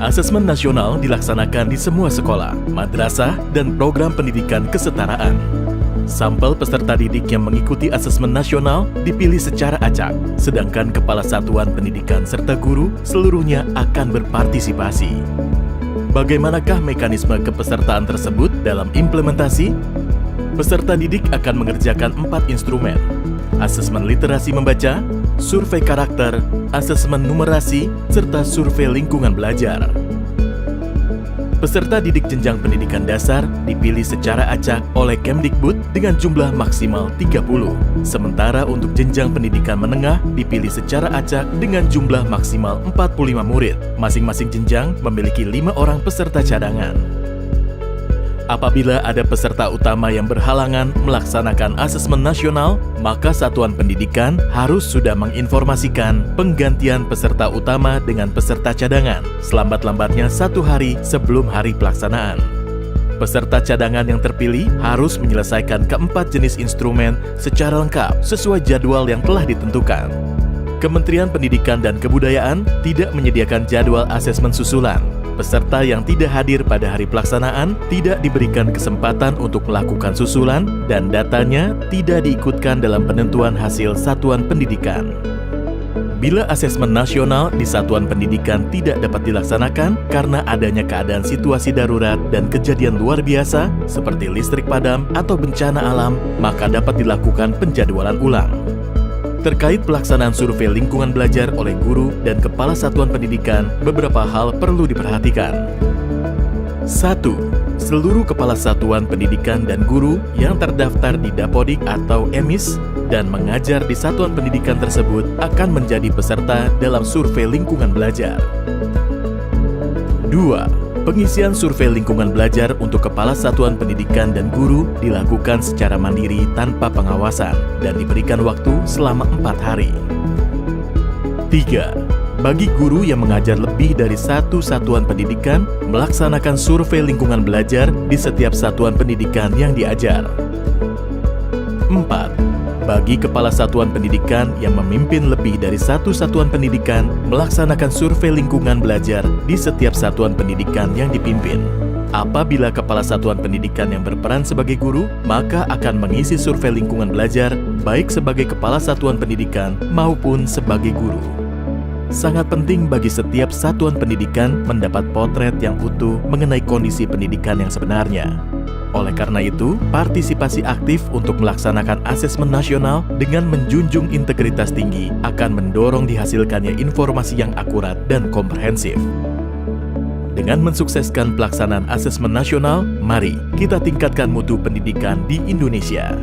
Asesmen nasional dilaksanakan di semua sekolah, madrasah, dan program pendidikan kesetaraan. Sampel peserta didik yang mengikuti asesmen nasional dipilih secara acak, sedangkan kepala satuan pendidikan serta guru seluruhnya akan berpartisipasi. Bagaimanakah mekanisme kepesertaan tersebut dalam implementasi? Peserta didik akan mengerjakan 4 instrumen: asesmen literasi membaca, survei karakter, asesmen numerasi, serta survei lingkungan belajar. Peserta didik jenjang pendidikan dasar dipilih secara acak oleh Kemdikbud dengan jumlah maksimal 30. Sementara untuk jenjang pendidikan menengah dipilih secara acak dengan jumlah maksimal 45 murid. Masing-masing jenjang memiliki 5 orang peserta cadangan. Apabila ada peserta utama yang berhalangan melaksanakan asesmen nasional, maka satuan pendidikan harus sudah menginformasikan penggantian peserta utama dengan peserta cadangan selambat-lambatnya 1 hari sebelum hari pelaksanaan. Peserta cadangan yang terpilih harus menyelesaikan keempat jenis instrumen secara lengkap sesuai jadwal yang telah ditentukan. Kementerian Pendidikan dan Kebudayaan tidak menyediakan jadwal asesmen susulan. Peserta yang tidak hadir pada hari pelaksanaan tidak diberikan kesempatan untuk melakukan susulan dan datanya tidak diikutkan dalam penentuan hasil satuan pendidikan. Bila asesmen nasional di satuan pendidikan tidak dapat dilaksanakan karena adanya keadaan situasi darurat dan kejadian luar biasa seperti listrik padam atau bencana alam, maka dapat dilakukan penjadwalan ulang. Terkait pelaksanaan survei lingkungan belajar oleh guru dan kepala satuan pendidikan, beberapa hal perlu diperhatikan. 1. Seluruh kepala satuan pendidikan dan guru yang terdaftar di Dapodik atau EMIS dan mengajar di satuan pendidikan tersebut akan menjadi peserta dalam survei lingkungan belajar. 2. Pengisian survei lingkungan belajar untuk kepala satuan pendidikan dan guru dilakukan secara mandiri tanpa pengawasan dan diberikan waktu selama 4 hari. 3. Bagi guru yang mengajar lebih dari 1 satuan pendidikan, melaksanakan survei lingkungan belajar di setiap satuan pendidikan yang diajar. 4. Bagi kepala satuan pendidikan yang memimpin lebih dari 1 satuan pendidikan, melaksanakan survei lingkungan belajar di setiap satuan pendidikan yang dipimpin. Apabila kepala satuan pendidikan yang berperan sebagai guru, maka akan mengisi survei lingkungan belajar baik sebagai kepala satuan pendidikan maupun sebagai guru. Sangat penting bagi setiap satuan pendidikan mendapat potret yang utuh mengenai kondisi pendidikan yang sebenarnya. Oleh karena itu, partisipasi aktif untuk melaksanakan asesmen nasional dengan menjunjung integritas tinggi akan mendorong dihasilkannya informasi yang akurat dan komprehensif. Dengan mensukseskan pelaksanaan asesmen nasional, mari kita tingkatkan mutu pendidikan di Indonesia.